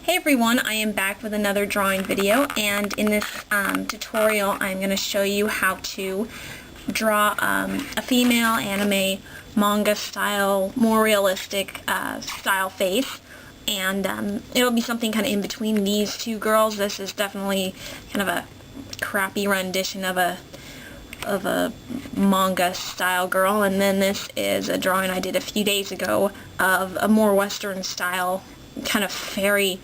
Hey everyone, I am back with another drawing video, and in this tutorial I'm going to show you how to draw a female anime manga style, more realistic style face. And it'll be something kind of in between these two girls. This is definitely kind of a crappy rendition of a manga style girl, and then this is a drawing I did a few days ago of a more Western style, kind of fairy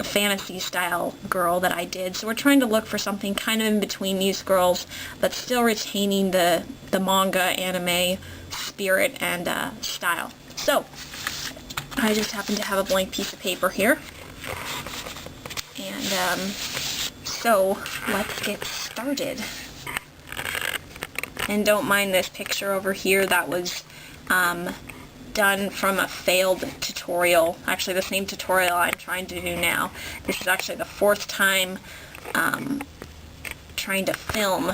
fantasy style girl that I did. So we're trying to look for something kind of in between these girls, but still retaining the manga anime spirit and style. So I just happen to have a blank piece of paper here, and so let's get started. And don't mind this picture over here. That was done from a failed tutorial, actually the same tutorial I'm trying to do now. This is actually the fourth time trying to film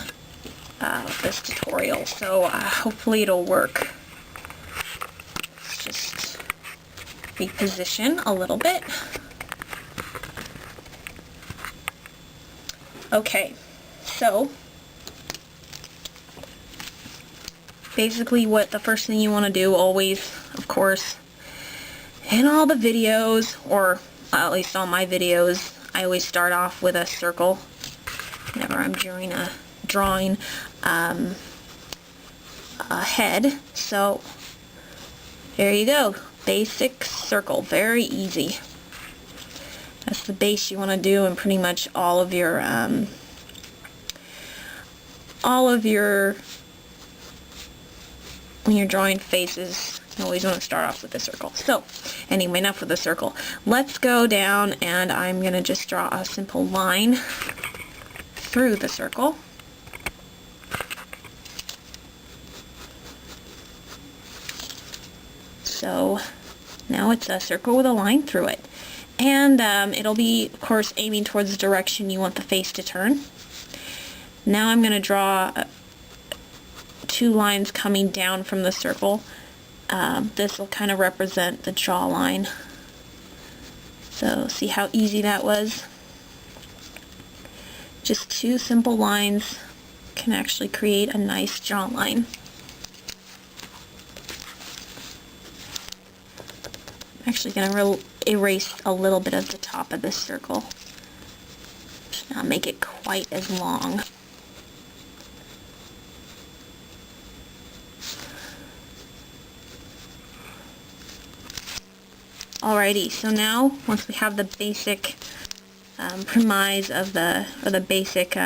this tutorial, so hopefully it'll work. Let's just reposition a little bit. Okay, so basically what the first thing you want to do always, of course, in all the videos, or at least all my videos, I always start off with a circle whenever I'm drawing a head. So there you go, basic circle, very easy. That's the base you want to do in pretty much all of your when you're drawing faces. You always want to start off with a circle. So anyway, enough with the circle. Let's go down, and I'm going to just draw a simple line through the circle. So now it's a circle with a line through it. And it'll be, of course, aiming towards the direction you want the face to turn. Now I'm going to draw two lines coming down from the circle. This will kind of represent the jawline. So see how easy that was? Just two simple lines can actually create a nice jawline. I'm actually going to erase a little bit of the top of this circle. Just not make it quite as long. Alrighty, so now once we have the basic premise of the basic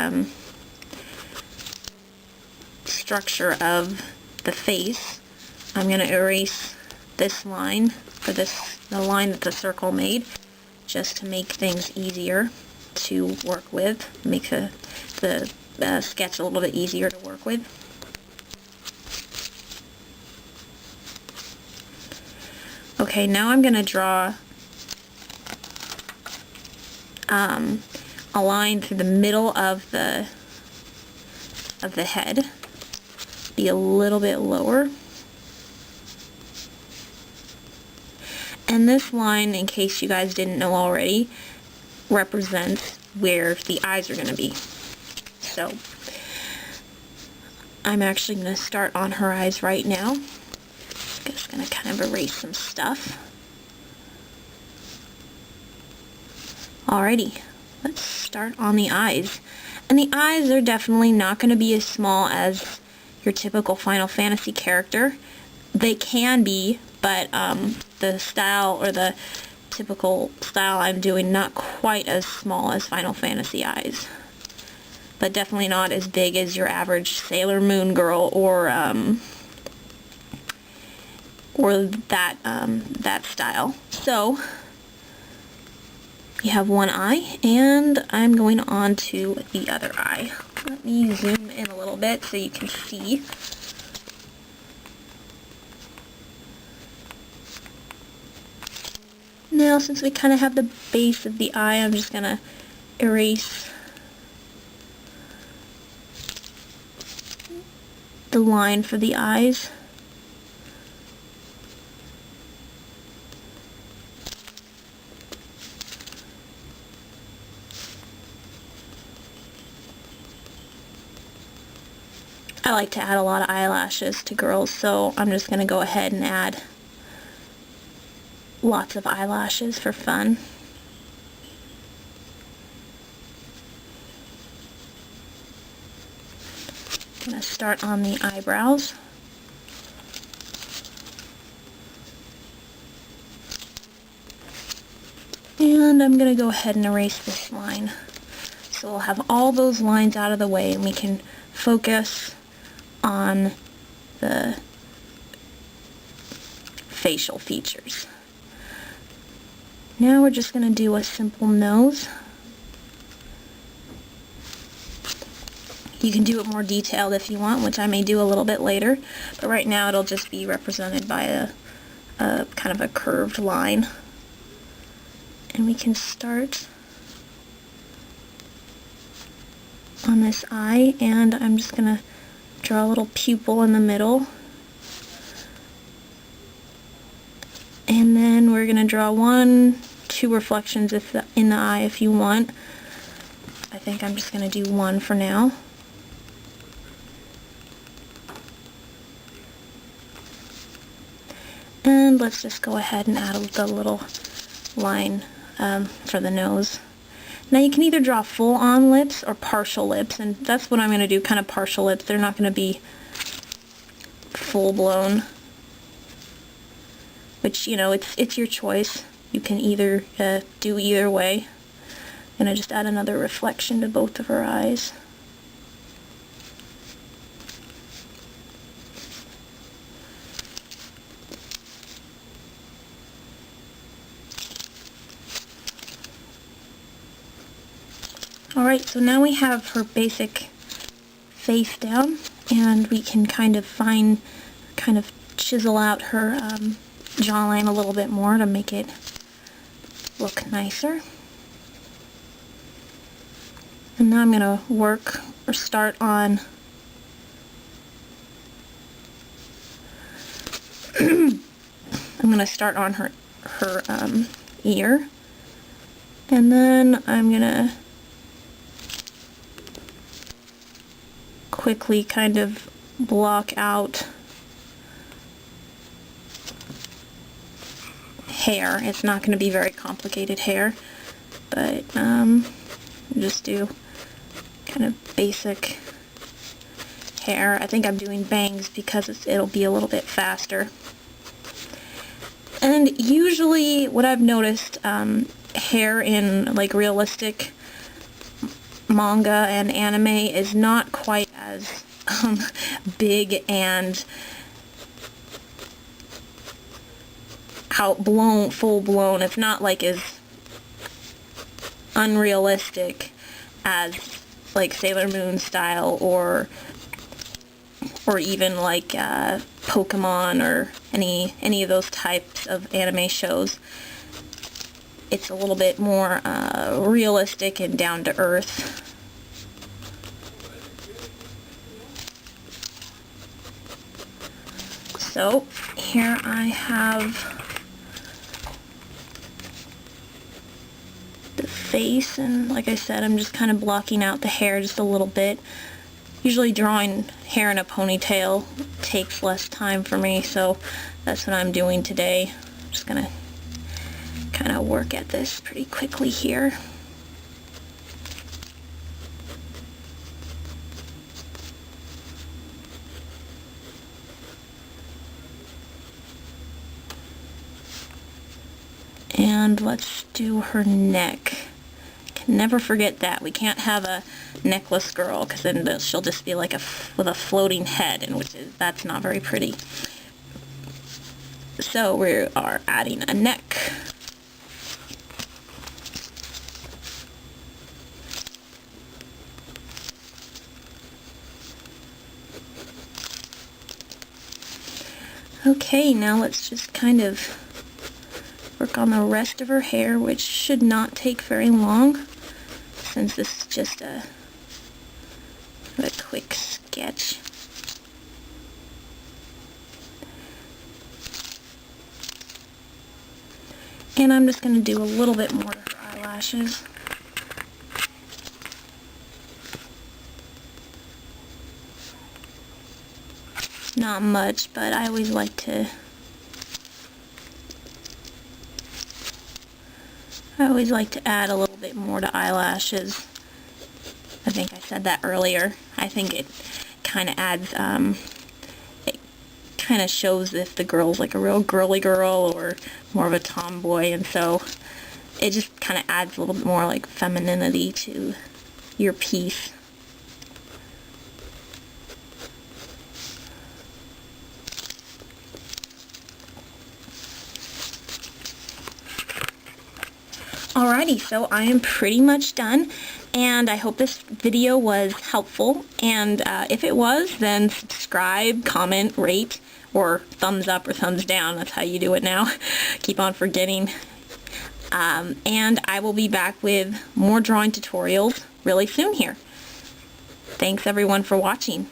structure of the face, I'm going to erase this line, or the line that the circle made, just to make things easier to work with, make the sketch a little bit easier to work with. Okay, now I'm going to draw a line through the middle of the head, be a little bit lower. And this line, in case you guys didn't know already, represents where the eyes are going to be. So I'm actually going to start on her eyes right now. Just going to kind of erase some stuff. Alrighty, let's start on the eyes. And the eyes are definitely not going to be as small as your typical Final Fantasy character. They can be, but the style, or the typical style I'm doing, not quite as small as Final Fantasy eyes. But definitely not as big as your average Sailor Moon girl, or that style. So you have one eye, and I'm going on to the other eye. Let me zoom in a little bit so you can see. Now, since we kind of have the base of the eye, I'm just going to erase the line for the eyes. I like to add a lot of eyelashes to girls, so I'm just going to go ahead and add lots of eyelashes for fun. I'm going to start on the eyebrows. And I'm going to go ahead and erase this line. So we'll have all those lines out of the way and we can focus on the facial features. Now we're just going to do a simple nose. You can do it more detailed if you want, which I may do a little bit later, but right now it'll just be represented by a kind of a curved line. And we can start on this eye, and I'm just going to draw a little pupil in the middle. And then we're going to draw 1-2 reflections in the eye if you want. I think I'm just going to do one for now. And let's just go ahead and add the little line for the nose. Now you can either draw full-on lips or partial lips, and that's what I'm going to do, kind of partial lips. They're not going to be full-blown, which, you know, it's your choice. You can either do either way. I'm going to just add another reflection to both of her eyes. Alright, so now we have her basic face down, and we can kind of chisel out her jawline a little bit more to make it look nicer. And now I'm going to start on I'm going to start on her ear, and then I'm going to quickly kind of block out hair. It's not going to be very complicated hair, but just do kind of basic hair. I think I'm doing bangs because it'll be a little bit faster. And usually what I've noticed, hair in like realistic manga and anime is not quite as big and full blown. It's not like as unrealistic as like Sailor Moon style or even like Pokemon or any of those types of anime shows. It's a little bit more realistic and down to earth. So here I have the face, and like I said, I'm just kind of blocking out the hair just a little bit. Usually drawing hair in a ponytail takes less time for me, so that's what I'm doing today. I'm just going to kind of work at this pretty quickly here. And let's do her neck. Can never forget that. We can't have a necklace girl, because then she'll just be like with a floating head, and that's not very pretty. So we are adding a neck. Okay, now let's just kind of work on the rest of her hair, which should not take very long, since this is just a quick sketch. And I'm just going to do a little bit more of her eyelashes. not much, but I always like to add a little bit more to eyelashes. I think I said that earlier. I think it kind of adds, it kind of shows if the girl's like a real girly girl or more of a tomboy, and so it just kind of adds a little bit more like femininity to your piece. Alrighty, so I am pretty much done, and I hope this video was helpful, and if it was, then subscribe, comment, rate, or thumbs up or thumbs down. That's how you do it now. Keep on forgetting. And I will be back with more drawing tutorials really soon here. Thanks everyone for watching.